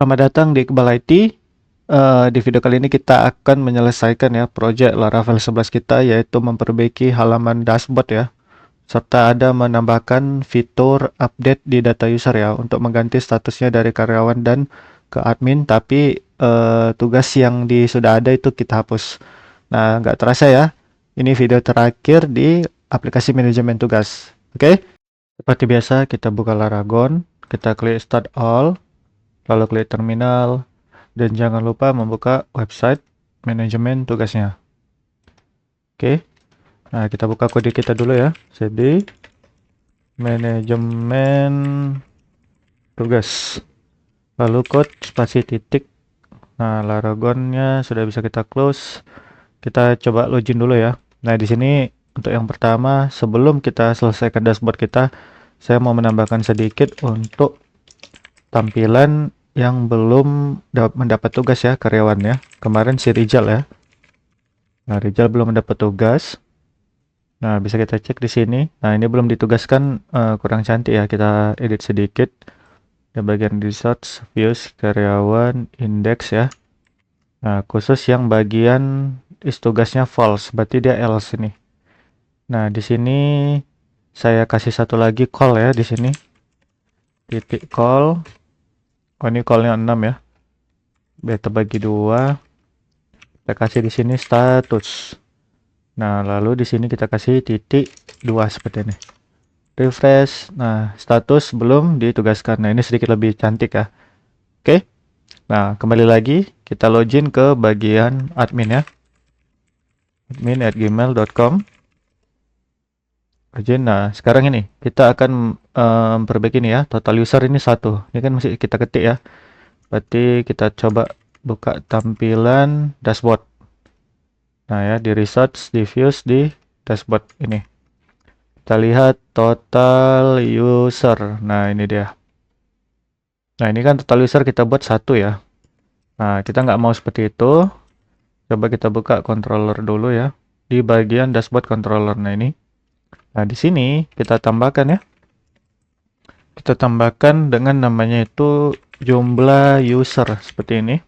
Selamat datang di Iqbal IT. Di video kali ini kita akan menyelesaikan ya project Laravel 11 kita, yaitu memperbaiki halaman dashboard ya, serta ada menambahkan fitur update di data user ya untuk mengganti statusnya dari karyawan dan ke admin, tapi tugas yang sudah ada itu kita hapus. Nah, nggak terasa ya, ini video terakhir di aplikasi manajemen tugas. Oke, seperti biasa kita buka Laragon, kita klik Start All, lalu klik Terminal, dan jangan lupa membuka website manajemen tugasnya. Oke, nah kita buka kode kita dulu ya, cd manajemen tugas, lalu code spasi titik. Nah, Laragonnya sudah bisa kita close. Kita coba login dulu ya. Nah, di sini untuk yang pertama, sebelum kita selesaikan dashboard kita, saya mau menambahkan sedikit untuk tampilan yang belum mendapat tugas ya, karyawan ya. Kemarin si Rizal ya. Nah, Rizal belum mendapat tugas. Nah, bisa kita cek di sini. Nah, ini belum ditugaskan, kurang cantik ya. Kita edit sedikit. Di bagian research, views, karyawan, index ya. Nah, khusus yang bagian tugasnya false, berarti dia else ini. Nah, di sini saya kasih satu lagi call ya di sini. Titik call. Oh, ini callnya 6 ya. Beta bagi 2. Kita kasih di sini status. Nah, lalu di sini kita kasih titik 2 seperti ini. Refresh. Nah, status belum ditugaskan. Nah, ini sedikit lebih cantik ya. Oke. Nah, kembali lagi kita login ke bagian admin ya. admin@gmail.com. Login. Nah, sekarang ini kita akan memperbaiki ini ya. Total user ini 1. Ini kan masih kita ketik ya. Berarti kita coba buka tampilan dashboard. Nah ya, di research, di views, di dashboard ini. Kita lihat total user. Nah, ini dia. Nah, ini kan total user kita buat 1 ya. Nah, kita nggak mau seperti itu. Coba kita buka controller dulu ya. Di bagian dashboard controller. Nah, ini. Nah, di sini kita tambahkan ya. Kita tambahkan dengan namanya itu jumlah user seperti ini.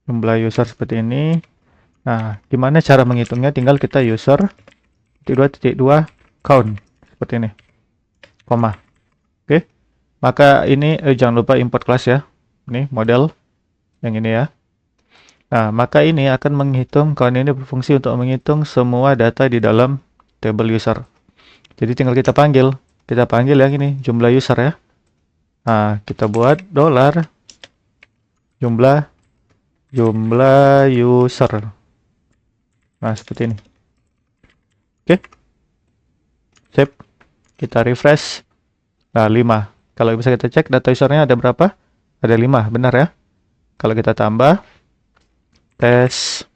Jumlah user seperti ini. Nah, gimana cara menghitungnya? Tinggal kita user titik 2 count seperti ini, koma. Oke, maka ini jangan lupa import kelas ya. Ini model yang ini ya. Nah, maka ini akan menghitung, count ini berfungsi untuk menghitung semua data di dalam table user. Jadi tinggal kita panggil yang ini jumlah user ya. Nah, kita buat $ jumlah user. Nah, seperti ini. Oke. Save. Kita refresh. Nah, 5. Kalau bisa kita cek data usernya ada berapa? Ada 5, benar ya? Kalau kita tambah tes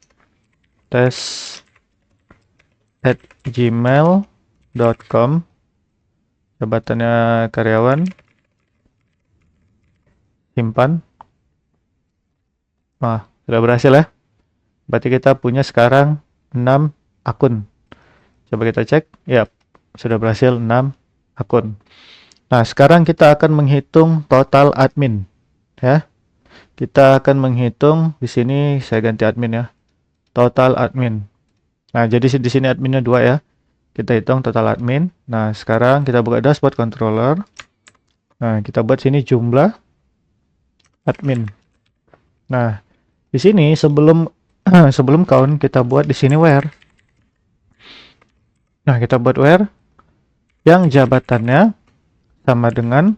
@gmail.com, jabatannya karyawan, simpan. Nah, sudah berhasil ya. Berarti kita punya sekarang 6 akun. Coba kita cek. Ya, sudah berhasil 6 akun. Nah, sekarang kita akan menghitung total admin ya. Kita akan menghitung di sini, saya ganti admin ya. Total admin. Nah, jadi di sini adminnya 2 ya. Kita hitung total admin. Nah, sekarang kita buka dashboard controller. Nah, kita buat sini jumlah admin. Nah, di sini sebelum count kita buat di sini where. Nah, kita buat where yang jabatannya sama dengan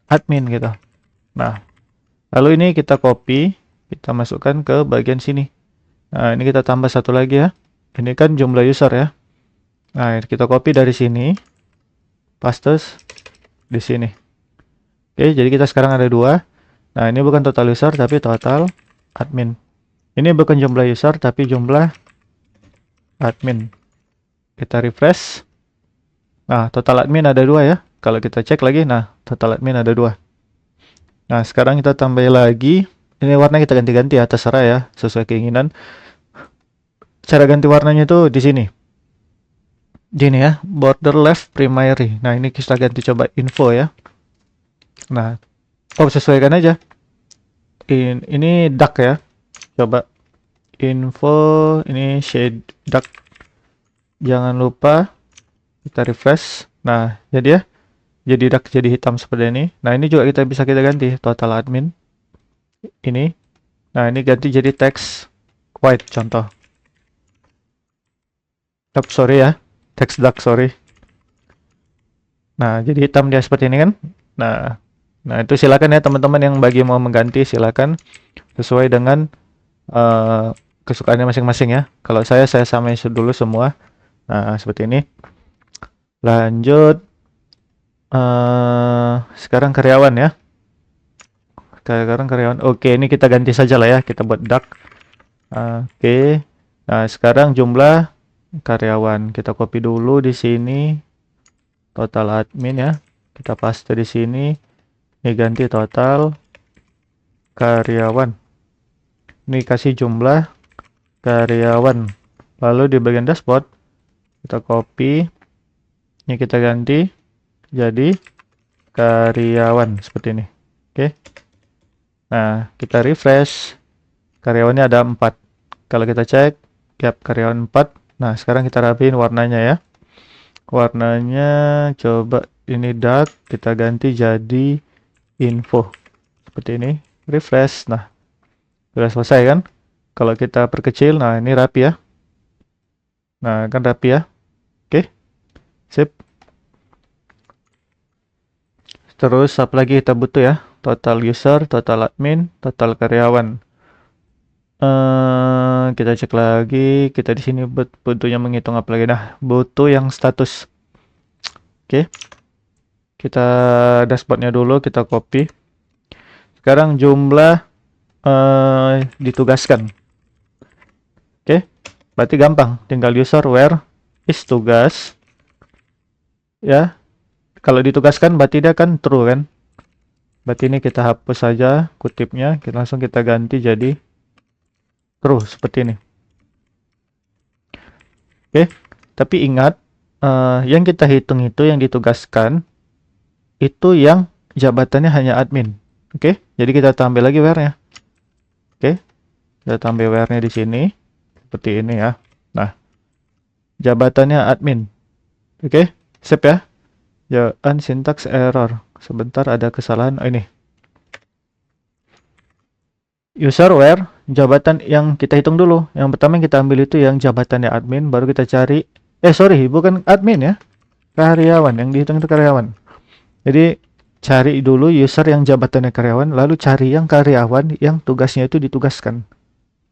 admin gitu. Nah, lalu ini kita copy, kita masukkan ke bagian sini. Nah, ini kita tambah satu lagi ya. Ini kan jumlah user ya. Nah, kita copy dari sini, paste di sini. Oke, jadi kita sekarang ada 2. Nah, ini bukan total user tapi total admin. Ini bukan jumlah user tapi jumlah admin. Kita refresh. Nah, total admin ada 2 ya. Kalau kita cek lagi, nah, total admin ada 2. Nah, sekarang kita tambah lagi. Ini warna kita ganti-ganti ya, terserah ya, sesuai keinginan. Cara ganti warnanya itu di sini. Gini ya, border left primary. Nah, ini kita ganti coba info ya. Nah, Oh, sesuaikan aja. Ini duck ya. Coba info ini shade duck. Jangan lupa kita refresh. Nah, jadi ya. Jadi duck jadi hitam seperti ini. Nah, ini juga bisa kita ganti total admin. Ini. Nah, ini ganti jadi text white contoh. Sorry ya. Text duck, sorry. Nah, jadi hitam dia seperti ini kan. Nah, itu silakan ya teman-teman yang bagi mau mengganti silakan sesuai dengan kesukaannya masing-masing ya. Kalau saya samain dulu semua. Nah, seperti ini. Lanjut. Sekarang karyawan ya. Sekarang karyawan. Oke, ini kita ganti saja lah ya. Kita buat duck. Oke. Nah, sekarang jumlah karyawan. Kita copy dulu di sini. Total admin ya. Kita paste di sini. Ini ganti total karyawan. Ini kasih jumlah karyawan. Lalu di bagian dashboard kita copy. Ini kita ganti jadi karyawan seperti ini. Oke. Nah, kita refresh. Karyawannya ada 4. Kalau kita cek, yap, karyawan 4. Nah, sekarang kita rapiin warnanya ya. Warnanya coba ini dark, kita ganti jadi info. Seperti ini. Refresh. Nah, sudah selesai kan? Kalau kita perkecil, nah ini rapi ya. Nah, kan rapi ya. Oke. Sip. Terus apa lagi kita butuh ya? Total user, total admin, total karyawan. Kita cek lagi. Kita di sini butuhnya menghitung apa lagi? Nah, butuh yang status. Oke. Kita dashboardnya dulu, kita copy. Sekarang jumlah ditugaskan. Oke. Berarti gampang. Tinggal user where is tugas. Ya. Kalau ditugaskan berarti dia kan true kan. Berarti ini kita hapus saja kutipnya. Langsung kita ganti jadi true seperti ini. Oke. Tapi ingat yang kita hitung itu yang ditugaskan itu yang jabatannya hanya admin. Oke. Jadi kita tambah lagi where-nya. Oke. Kita tambah where-nya di sini seperti ini ya. Nah, jabatannya admin. Oke. Sip ya. Jangan syntax error. Sebentar ada kesalahan. Oh, ini. User where jabatan yang kita hitung dulu. Yang pertama yang kita ambil itu yang jabatannya admin, baru kita cari sorry, bukan admin ya. Karyawan, yang dihitung itu karyawan. Jadi cari dulu user yang jabatannya karyawan, lalu cari yang karyawan yang tugasnya itu ditugaskan.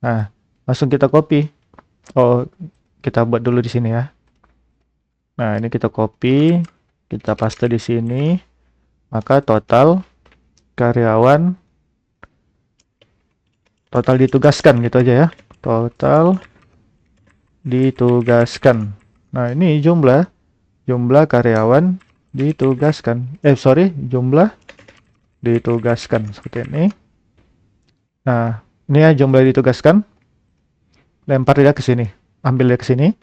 Nah, langsung kita copy. Oh, kita buat dulu di sini ya. Nah, ini kita copy. Kita paste di sini, maka total karyawan, total ditugaskan gitu aja ya. Total ditugaskan. Nah, ini jumlah karyawan ditugaskan. Jumlah ditugaskan seperti ini. Nah, ini ya jumlah ditugaskan. Lempar dia ke sini. Ambil dia ke sini.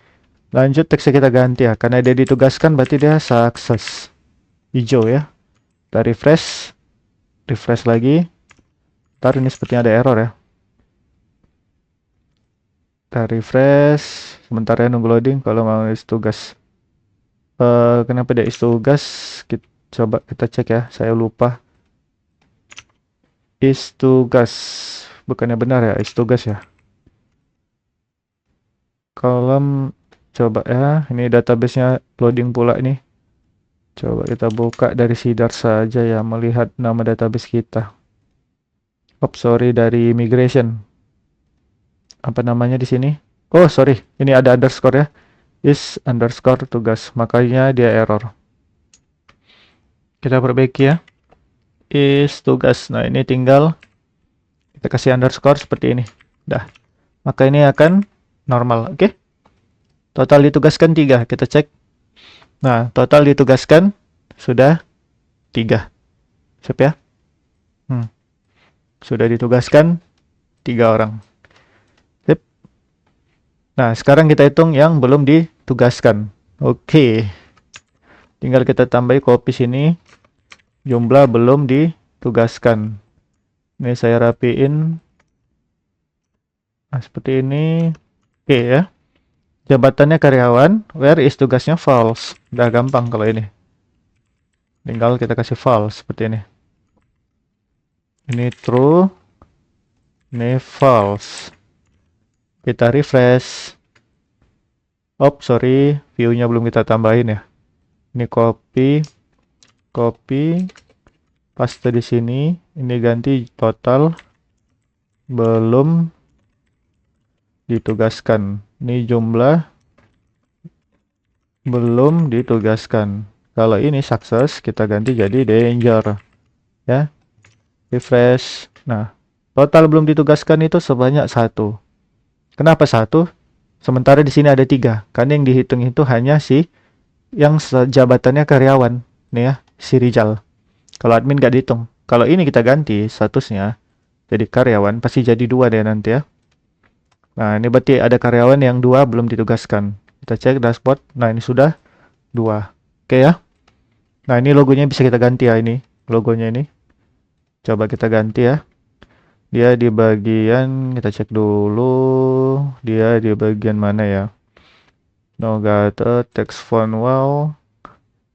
Lanjut teksnya kita ganti ya, karena dia ditugaskan berarti dia sukses. Hijau ya. Kita refresh lagi. Ntar ini sepertinya ada error ya. Kita refresh. Sebentar ya nunggu loading kalau mau isi tugas. Kenapa dia isi tugas? Coba kita cek ya. Saya lupa. Isi tugas. Bukannya benar ya, isi tugas ya. Kolom. Coba ya, ini database-nya loading pula ini. Coba kita buka dari Sidar saja ya, melihat nama database kita. Sorry, dari migration. Apa namanya di sini? Oh, sorry, ini ada underscore ya. Is underscore tugas, makanya dia error. Kita perbaiki ya. Is tugas. Nah, ini tinggal kita kasih underscore seperti ini. Dah. Maka ini akan normal, oke? Total ditugaskan 3, kita cek. Nah, total ditugaskan sudah 3. Siap ya? Sudah ditugaskan 3 orang. Sip. Nah, sekarang kita hitung yang belum ditugaskan. Oke. Tinggal kita tambahi copy sini. Jumlah belum ditugaskan. Ini saya rapiin. Nah, seperti ini. Oke ya. Jabatannya karyawan, where is tugasnya false. Udah gampang kalau ini. Tinggal kita kasih false seperti ini. Ini true. Ini false. Kita refresh. Oh, sorry, view-nya belum kita tambahin ya. Ini copy, paste di sini. Ini ganti total belum ditugaskan. Ini jumlah belum ditugaskan. Kalau ini sukses, kita ganti jadi danger. Ya, refresh. Nah, total belum ditugaskan itu sebanyak 1. Kenapa 1? Sementara di sini ada 3. Karena yang dihitung itu hanya si yang jabatannya karyawan. Nih ya, si Rizal. Kalau admin gak dihitung. Kalau ini kita ganti statusnya jadi karyawan, pasti jadi 2 deh nanti ya. Nah, ini berarti ada karyawan yang 2 belum ditugaskan. Kita cek dashboard. Nah, ini sudah 2. Oke ya. Nah, ini logonya bisa kita ganti ya ini. Logonya ini. Coba kita ganti ya. Dia di bagian, kita cek dulu. Dia di bagian mana ya? No data, text font wow.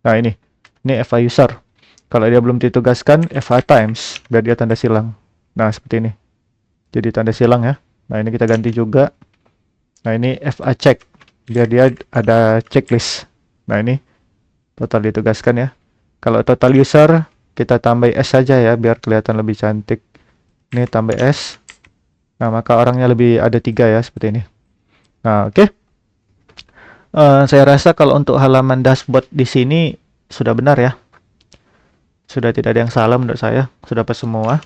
Nah, ini FA user. Kalau dia belum ditugaskan, FA times. Biar dia tanda silang. Nah, seperti ini. Jadi tanda silang ya. Nah, ini kita ganti juga. Nah, ini FA check. Biar dia ada checklist. Nah, ini total ditugaskan ya. Kalau total user, kita tambah S saja ya. Biar kelihatan lebih cantik. Ini tambah S. Nah, maka orangnya lebih ada 3 ya, seperti ini. Nah, oke. Saya rasa kalau untuk halaman dashboard di sini sudah benar ya. Sudah tidak ada yang salah menurut saya. Sudah pas semua.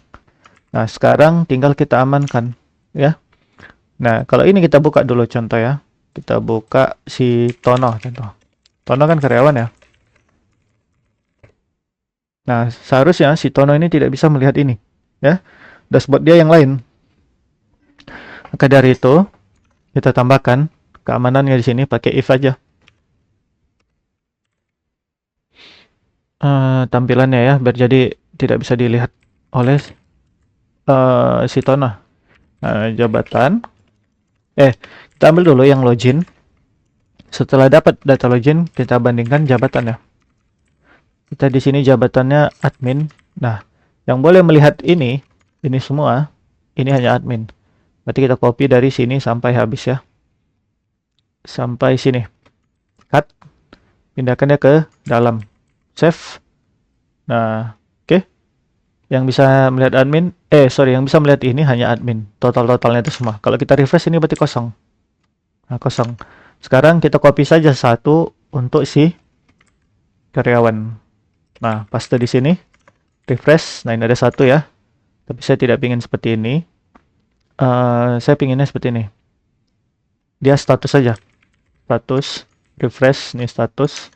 Nah, sekarang tinggal kita amankan ya. Nah, kalau ini kita buka dulu contoh ya. Kita buka si Tono contoh. Tono kan karyawan ya. Nah, seharusnya si Tono ini tidak bisa melihat ini ya. Dashboard dia yang lain. Maka dari itu kita tambahkan keamanannya di sini pakai if aja. Tampilannya ya, biar jadi tidak bisa dilihat oleh si Tono. Jabatan. Kita ambil dulu yang login. Setelah dapat data login, kita bandingkan jabatannya. Kita di sini jabatannya admin. Nah, yang boleh melihat ini semua, ini hanya admin. Berarti kita copy dari sini sampai habis ya. Sampai sini. Cut. Pindahkannya ke dalam. Save. Nah, oke. Yang bisa melihat admin, yang bisa melihat ini hanya admin. Total-totalnya itu semua. Kalau kita refresh ini berarti kosong. Nah, kosong. Sekarang kita copy saja satu untuk si karyawan. Nah, paste di sini. Refresh. Nah, ini ada 1 ya. Tapi saya tidak ingin seperti ini. Saya pinginnya seperti ini. Dia status saja. Status. Refresh. Ini status.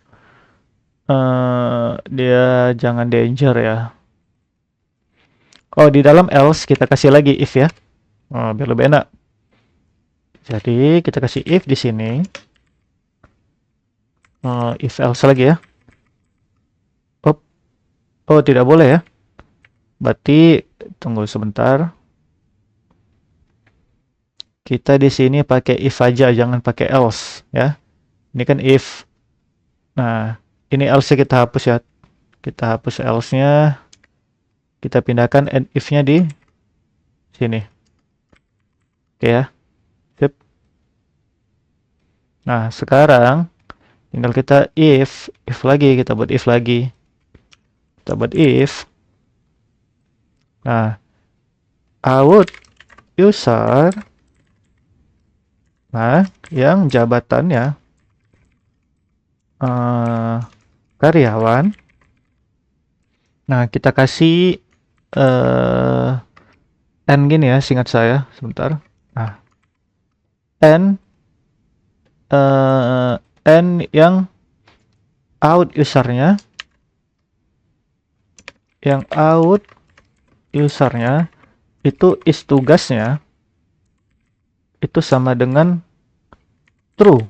Dia jangan danger ya. Oh, di dalam else kita kasih lagi if ya. Biar lebih enak. Jadi kita kasih if di sini. If else lagi ya. Oh, tidak boleh ya. Berarti tunggu sebentar. Kita di sini pakai if aja, jangan pakai else ya. Ini kan if. Nah, ini else kita hapus ya. Kita hapus else-nya. Kita pindahkan and if-nya di sini. Oke ya. Sip. Nah, sekarang tinggal kita if lagi, kita buat if lagi. Kita buat if. Nah, out user. Nah, yang jabatannya karyawan. Nah, kita kasih n gini ya, singkat saya sebentar. Nah, n yang out usernya, itu is tugasnya itu sama dengan true.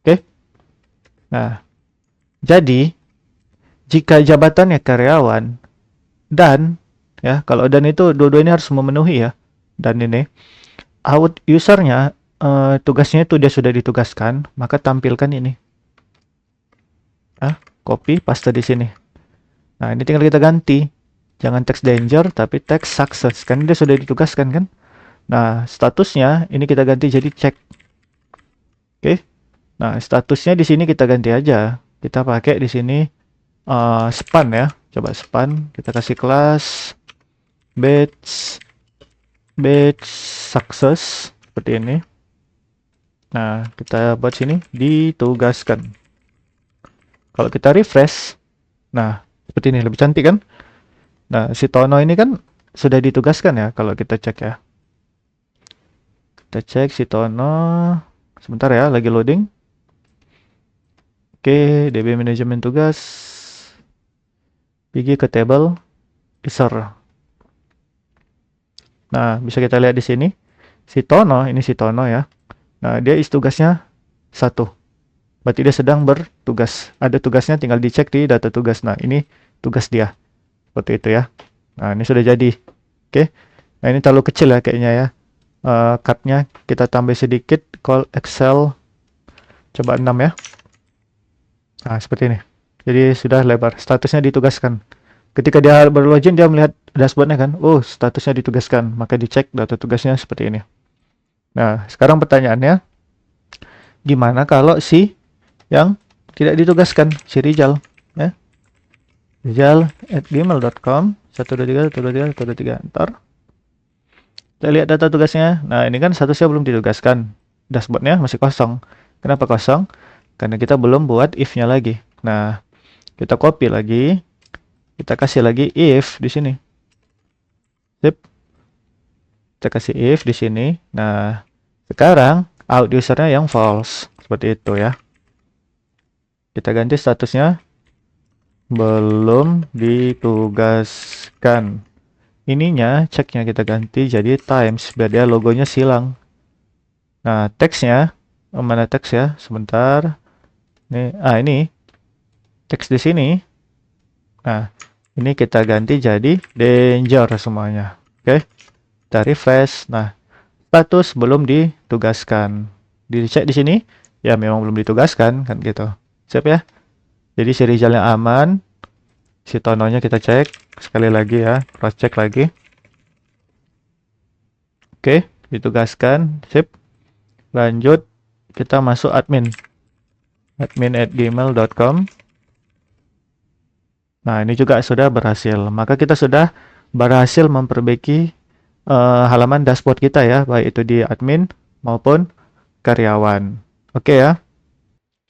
Oke. Nah, jadi jika jabatannya karyawan Dan ya, kalau dan itu dua-dua ini harus memenuhi ya. Dan ini out usernya tugasnya itu dia sudah ditugaskan, maka tampilkan ini. Copy, paste di sini. Nah, ini tinggal kita ganti. Jangan text danger, tapi text success. Kan dia sudah ditugaskan kan? Nah, statusnya ini kita ganti jadi check. Oke. Nah, statusnya di sini kita ganti aja. Kita pakai di sini span ya. Coba span, kita kasih kelas batch success seperti ini. Nah, kita buat sini ditugaskan. Kalau kita refresh, nah seperti ini lebih cantik kan? Nah, si Tono ini kan sudah ditugaskan ya kalau kita cek ya. Kita cek si Tono. Sebentar ya, lagi loading. Oke, DB manajemen tugas. Pergi ke table user. Nah, bisa kita lihat di sini. Si Tono, ini si Tono ya. Nah, dia isi tugasnya 1. Berarti dia sedang bertugas. Ada tugasnya tinggal dicek di data tugas. Nah, ini tugas dia. Seperti itu ya. Nah, ini sudah jadi. Oke. Nah, ini terlalu kecil ya kayaknya ya. Cut-nya kita tambah sedikit. Call Excel. Coba 6 ya. Nah, seperti ini. Jadi sudah lebar. Statusnya ditugaskan. Ketika dia berlogin, dia melihat dashboardnya kan. Oh, statusnya ditugaskan. Maka dicek data tugasnya seperti ini. Nah, sekarang pertanyaannya. Gimana kalau si yang tidak ditugaskan, si Rizal ya. Rizal@gmail.com 123 ntar kita lihat data tugasnya. Nah, ini kan statusnya belum ditugaskan, dashboardnya masih kosong. Kenapa kosong? Karena kita belum buat if-nya lagi. Nah, kita copy lagi, kita kasih lagi if di sini. Sip. Kita kasih if di sini. Nah, sekarang out usernya yang false seperti itu ya. Kita ganti statusnya belum ditugaskan. Ininya ceknya kita ganti jadi times biar dia logonya silang. Nah, teksnya mana teks ya? Sebentar. Ini teks di sini. Nah, ini kita ganti jadi danger semuanya. Oke. Kita refresh. Nah, status belum ditugaskan. Dicek di sini, ya memang belum ditugaskan kan gitu. Siap ya. Jadi si Rizalnya aman. Si Tononya kita cek sekali lagi ya, cross check lagi. Oke, ditugaskan. Sip. Lanjut kita masuk admin. admin@gmail.com. Nah, ini juga sudah berhasil. Maka kita sudah berhasil memperbaiki halaman dashboard kita ya, baik itu di admin maupun karyawan. Oke ya.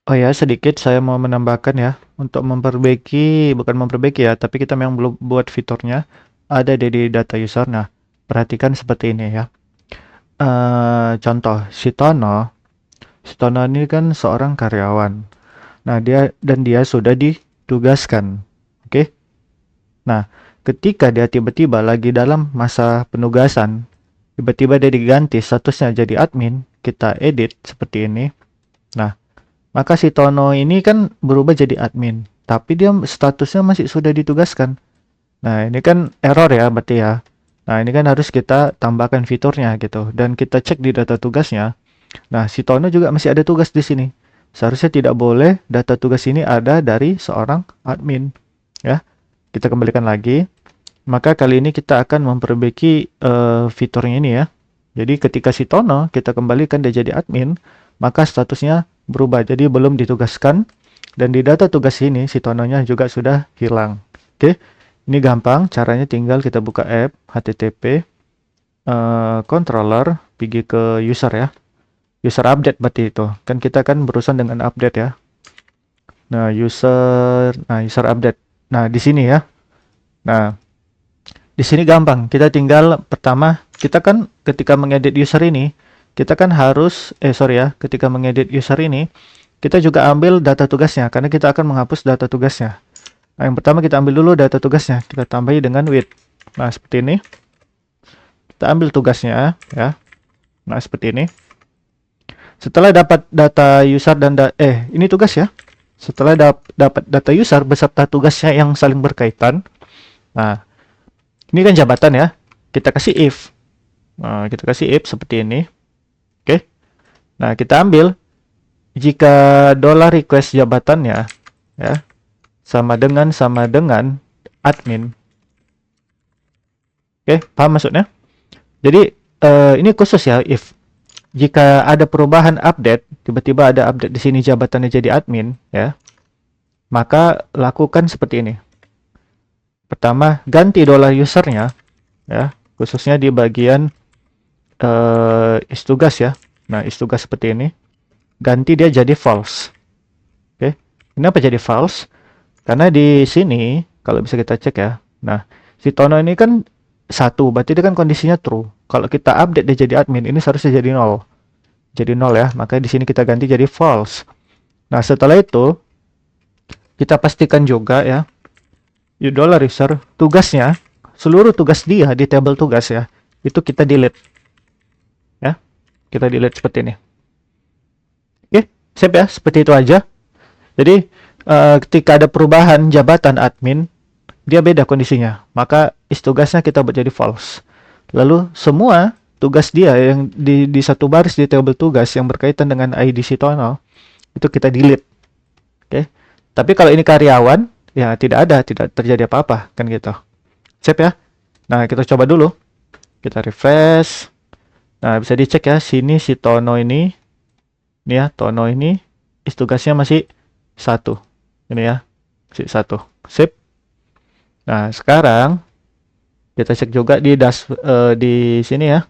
Oh ya, sedikit saya mau menambahkan ya, untuk bukan memperbaiki ya, tapi kita memang belum buat fiturnya, ada di data user. Nah, perhatikan seperti ini ya. Contoh, si Tono ini kan seorang karyawan. Nah, dia sudah ditugaskan. Oke. Nah, ketika dia tiba-tiba lagi dalam masa penugasan, tiba-tiba dia diganti statusnya jadi admin, kita edit seperti ini. Nah, maka si Tono ini kan berubah jadi admin, tapi dia statusnya masih sudah ditugaskan. Nah, ini kan error ya berarti ya. Nah, ini kan harus kita tambahkan fiturnya gitu. Dan kita cek di data tugasnya. Nah, si Tono juga masih ada tugas di sini. Seharusnya tidak boleh data tugas ini ada dari seorang admin. Ya, kita kembalikan lagi. Maka kali ini kita akan memperbaiki fiturnya ini ya. Jadi ketika si Tono kita kembalikan dia jadi admin, maka statusnya berubah jadi belum ditugaskan, dan di data tugas ini si Tononya juga sudah hilang. Oke, ini gampang caranya, tinggal kita buka app http controller pergi ke user ya, user update berarti itu kan, kita kan berurusan dengan update ya. Nah, user update. Nah, di sini ya. Nah, di sini gampang, kita tinggal pertama, kita kan ketika mengedit user ini kita kan harus ketika mengedit user ini kita juga ambil data tugasnya, karena kita akan menghapus data tugasnya. Nah, yang pertama kita ambil dulu data tugasnya, kita tambahi dengan with. Nah, seperti ini. Kita ambil tugasnya ya. Nah, seperti ini. Setelah dapat data user dan ini tugas ya. Setelah dapat data user beserta tugasnya yang saling berkaitan. Nah, Ini kan jabatan ya. Kita kasih if. Nah, kita kasih if seperti ini. Oke. Nah, kita ambil jika dollar request jabatannya ya sama dengan admin. Oke, paham maksudnya? Jadi ini khusus ya if jika ada perubahan update, tiba-tiba ada update di sini jabatannya jadi admin ya, maka lakukan seperti ini. Pertama, ganti dollar usernya ya, khususnya di bagian istugas ya. Nah, istugas seperti ini. Ganti dia jadi false. Oke. Kenapa jadi false? Karena di sini kalau bisa kita cek ya. Nah, si Tono ini kan 1, berarti dia kan kondisinya true. Kalau kita update dia jadi admin, ini seharusnya jadi 0. Jadi 0 ya, maka di sini kita ganti jadi false. Nah, setelah itu kita pastikan juga ya, dollar user tugasnya, seluruh tugas dia di tabel tugas ya, itu kita delete. Ya, kita delete seperti ini. Oke, sip ya, seperti itu aja. Jadi, ketika ada perubahan jabatan admin, dia beda kondisinya, maka tugasnya kita buat jadi false. Lalu semua tugas dia yang di satu baris di tabel tugas yang berkaitan dengan ID si Tono itu kita delete. Oke. Tapi kalau ini karyawan, ya tidak terjadi apa-apa kan gitu. Sip ya. Nah, kita coba dulu. Kita refresh. Nah, bisa dicek ya, sini si Tono ini ya, Tono ini tugasnya masih 1. Ini ya. Masih 1. Sip. Nah, sekarang kita cek juga di sini ya.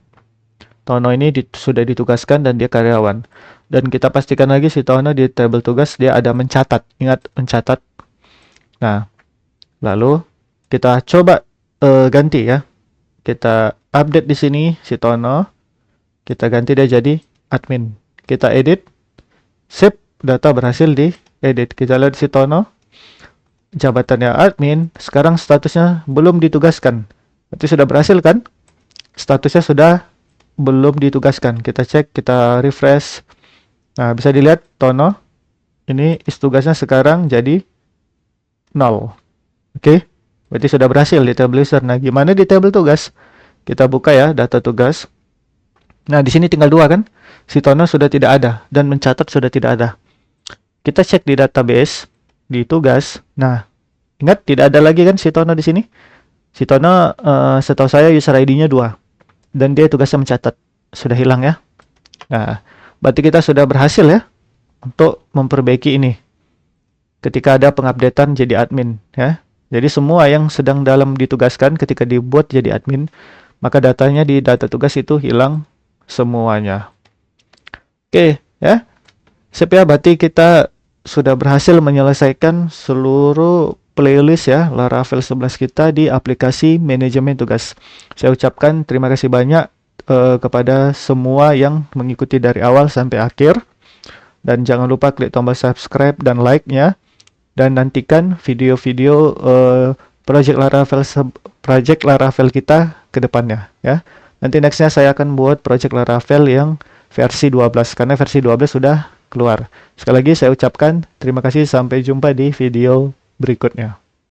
Tono ini sudah ditugaskan dan dia karyawan. Dan kita pastikan lagi si Tono di tabel tugas dia ada mencatat. Ingat mencatat. Nah, lalu kita coba ganti ya. Kita update di sini si Tono. Kita ganti dia jadi admin. Kita edit. Sip, data berhasil di edit. Kita lihat si Tono. Jabatannya admin, sekarang statusnya belum ditugaskan. Berarti sudah berhasil kan? Statusnya sudah belum ditugaskan. Kita cek, kita refresh. Nah, bisa dilihat Tono. Ini tugasnya sekarang jadi 0. Oke, berarti sudah berhasil di tabel user. Nah, gimana di tabel tugas? Kita buka ya, data tugas. Nah, di sini tinggal 2 kan? Si Tono sudah tidak ada dan mencatat sudah tidak ada. Kita cek di database, di tugas. Nah, ingat tidak ada lagi kan si Tono di sini? Si Tono setahu saya user ID-nya 2 dan dia tugasnya mencatat. Sudah hilang ya. Nah, berarti kita sudah berhasil ya untuk memperbaiki ini. Ketika ada pengupdatean jadi admin ya. Jadi semua yang sedang dalam ditugaskan ketika dibuat jadi admin, maka datanya di data tugas itu hilang semuanya. Oke, ya. Sip ya, berarti kita sudah berhasil menyelesaikan seluruh playlist ya Laravel 11 kita di aplikasi manajemen tugas. Saya ucapkan terima kasih banyak kepada semua yang mengikuti dari awal sampai akhir. Dan jangan lupa klik tombol subscribe dan like-nya. Dan nantikan video-video project Laravel kita ke depannya ya. Nanti nextnya saya akan buat project Laravel yang versi 12 karena versi 12 sudah keluar. Sekali lagi saya ucapkan terima kasih, sampai jumpa di video berikutnya.